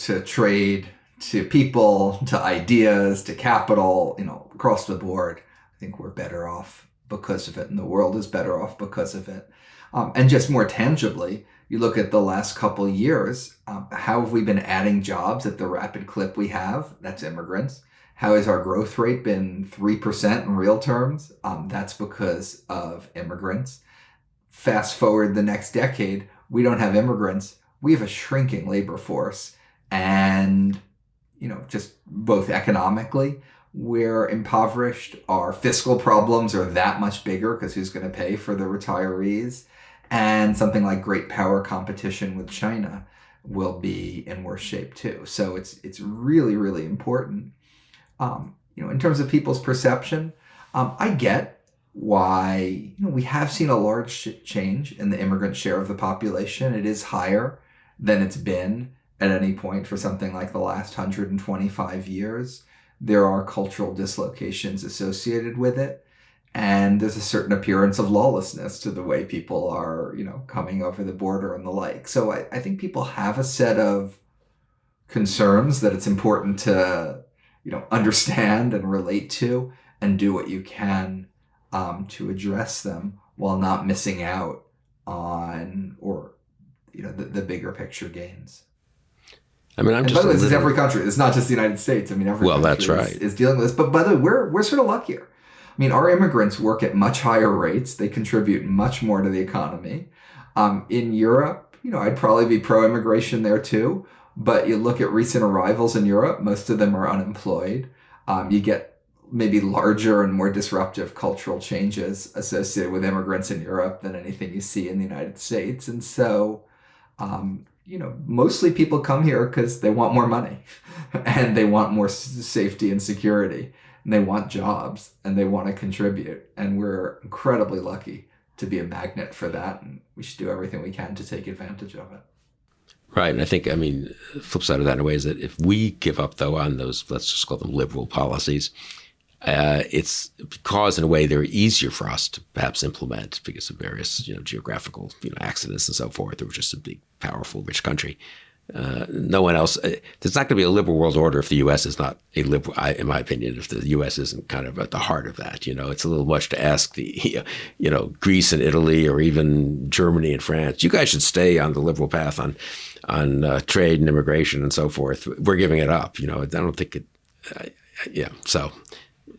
to trade, to people, to ideas, to capital, across the board. I think we're better off because of it, and the world is better off because of it. And just more tangibly, you look at the last couple of years, how have we been adding jobs at the rapid clip we have? That's immigrants. How has our growth rate been 3% in real terms? That's because of immigrants. Fast forward the next decade, we don't have immigrants. We have a shrinking labor force. And, just both economically, we're impoverished. Our fiscal problems are that much bigger because who's going to pay for the retirees? And something like great power competition with China will be in worse shape too. So it's really, really important. In terms of people's perception, I get why we have seen a large change in the immigrant share of the population. It is higher than it's been at any point for something like the last 125 years. There are cultural dislocations associated with it. And there's a certain appearance of lawlessness to the way people are, coming over the border and the like. So I think people have a set of concerns that it's important to, understand and relate to and do what you can to address them while not missing out on the bigger picture gains. I mean, by the way, this is every country. It's not just the United States. I mean, every country that's right. is dealing with this. But by the way, we're sort of luckier. I mean, our immigrants work at much higher rates. They contribute much more to the economy. In Europe, I'd probably be pro-immigration there too. But you look at recent arrivals in Europe, most of them are unemployed. You get maybe larger and more disruptive cultural changes associated with immigrants in Europe than anything you see in the United States. And so, mostly people come here because they want more money and they want more safety and security and they want jobs and they want to contribute. And we're incredibly lucky to be a magnet for that. And we should do everything we can to take advantage of it. Right. And I think, the flip side of that in a way is that if we give up, though, on those, let's just call them liberal policies, it's because, in a way, they're easier for us to perhaps implement because of various, geographical, accidents and so forth. We're just a big, powerful, rich country. No one else. There's not going to be a liberal world order if the U.S. is not a liberal. In my opinion, if the U.S. isn't kind of at the heart of that, it's a little much to ask the, Greece and Italy or even Germany and France. You guys should stay on the liberal path on trade and immigration and so forth. We're giving it up. I don't think it. So.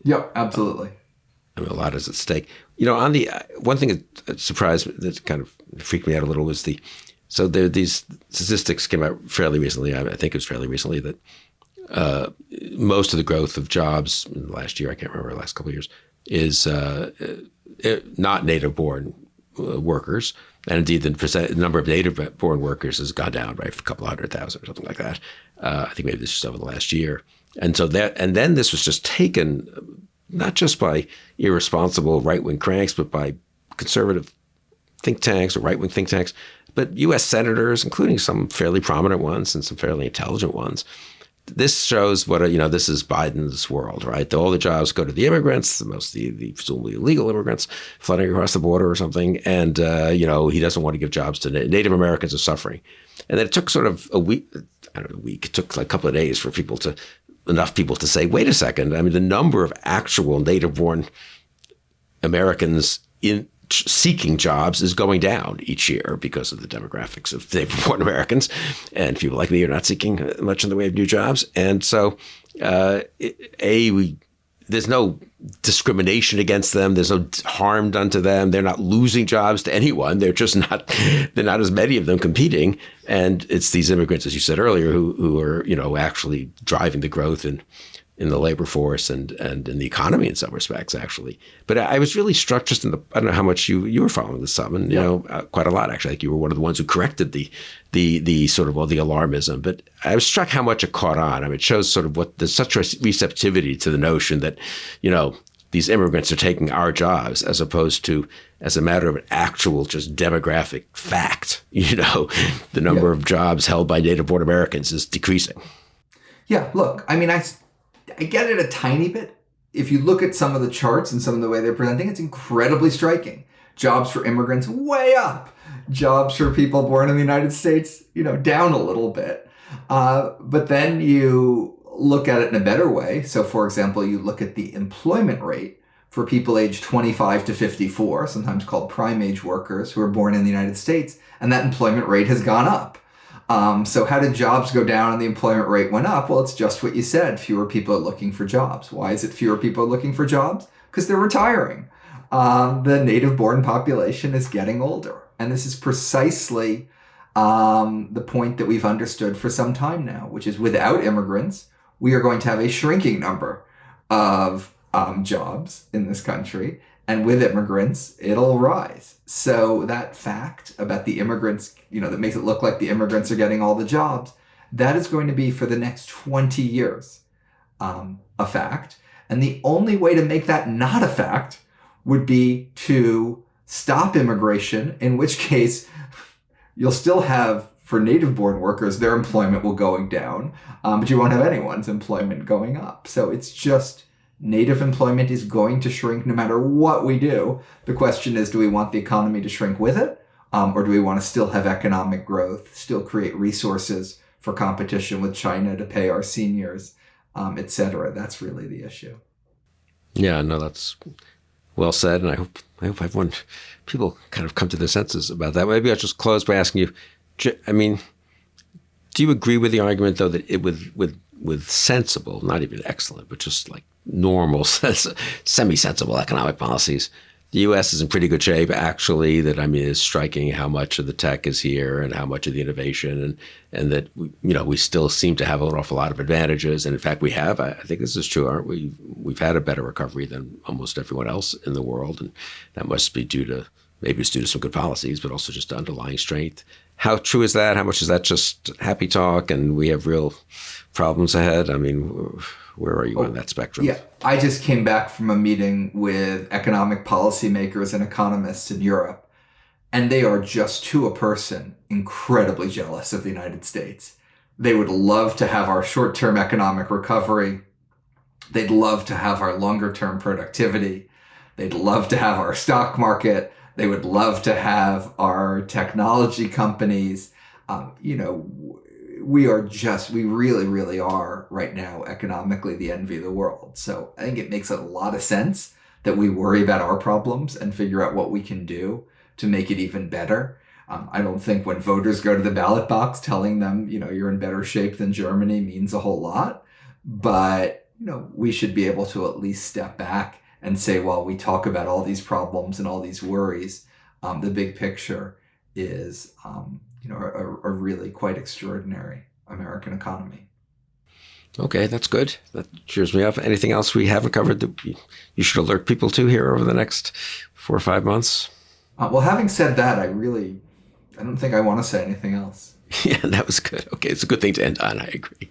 Yep, absolutely. A lot is at stake. On the one thing that surprised me, that kind of freaked me out a little was these statistics came out fairly recently. I think it was fairly recently that most of the growth of jobs in the last year, I can't remember the last couple of years, is not native-born workers. And indeed, the number of native-born workers has gone down by a couple of 100,000 or something like that. I think maybe this is over the last year. And so then this was just taken not just by irresponsible right-wing cranks, but by conservative think tanks or right-wing think tanks, but U.S. senators, including some fairly prominent ones and some fairly intelligent ones. This shows what this is Biden's world, right? All the jobs go to the immigrants, mostly the presumably illegal immigrants flooding across the border or something, and he doesn't want to give jobs to Native Americans are suffering. And then it took sort of a week. It took like a couple of days for enough people to say, wait a second. The number of actual native-born Americans seeking jobs is going down each year because of the demographics of native-born Americans, and people like me are not seeking much in the way of new jobs. And so, there's no discrimination against them. There's no harm done to them. They're not losing jobs to anyone. They're just not. They're not as many of them competing. And it's these immigrants, as you said earlier, who are actually driving the growth in the labor force and in the economy in some respects, actually. But I was really struck just I don't know how much you were following this, and quite a lot, actually. Like you were one of the ones who corrected the sort of the alarmism. But I was struck how much it caught on. It shows sort of what there's such receptivity to the notion that, these immigrants are taking our jobs as opposed to as a matter of actual just demographic fact. The number of jobs held by native-born Americans is decreasing. Yeah, look, I get it a tiny bit. If you look at some of the charts and some of the way they're presenting, it's incredibly striking. Jobs for immigrants way up. Jobs for people born in the United States, down a little bit. But then you look at it in a better way. So, for example, you look at the employment rate for people aged 25 to 54, sometimes called prime age workers who are born in the United States, and that employment rate has gone up. So how did jobs go down and the employment rate went up? Well, it's just what you said. Fewer people are looking for jobs. Why is it fewer people are looking for jobs? Because they're retiring. The native-born population is getting older. And this is precisely the point that we've understood for some time now, which is without immigrants, we are going to have a shrinking number of jobs in this country. And with immigrants, it'll rise. So that fact about the immigrants, that makes it look like the immigrants are getting all the jobs, that is going to be for the next 20 years a fact. And the only way to make that not a fact would be to stop immigration, in which case you'll still have, for native-born workers, their employment will going down, but you won't have anyone's employment going up. So it's just native employment is going to shrink no matter what we do. The question is, do we want the economy to shrink with it? Or do we want to still have economic growth, still create resources for competition with China to pay our seniors, et cetera? That's really the issue. Yeah, no, that's well said. And I hope people kind of come to their senses about that. Maybe I'll just close by asking you, do you agree with the argument, though, that it with sensible, not even excellent, but just like normal, semi-sensible economic policies, The U.S. is in pretty good shape, actually. That, I mean, it's striking how much of the tech is here and how much of the innovation, and that we still seem to have an awful lot of advantages. And in fact, we have. I think this is true, aren't we? We've had a better recovery than almost everyone else in the world, and that must be maybe it's due to some good policies, but also just underlying strength. How true is that? How much is that just happy talk, and we have real problems ahead? I mean, where are you on that spectrum? Yeah, I just came back from a meeting with economic policymakers and economists in Europe, and they are just to a person incredibly jealous of the United States. They would love to have our short-term economic recovery. They'd love to have our longer-term productivity. They'd love to have our stock market. They would love to have our technology companies. We really, really are right now economically the envy of the world. So I think it makes a lot of sense that we worry about our problems and figure out what we can do to make it even better. I don't think when voters go to the ballot box telling them, you're in better shape than Germany means a whole lot. But, we should be able to at least step back and say, while we talk about all these problems and all these worries, the big picture is, a really quite extraordinary American economy. Okay, that's good. That cheers me up. Anything else we haven't covered that you should alert people to here over the next 4 or 5 months? Well, having said that, I don't think I want to say anything else. Yeah, that was good. Okay, it's a good thing to end on. I agree.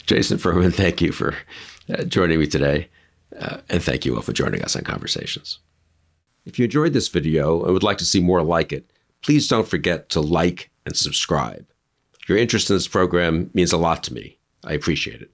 Jason Furman, thank you for joining me today. And thank you all for joining us on Conversations. If you enjoyed this video and would like to see more like it, please don't forget to like and subscribe. Your interest in this program means a lot to me. I appreciate it.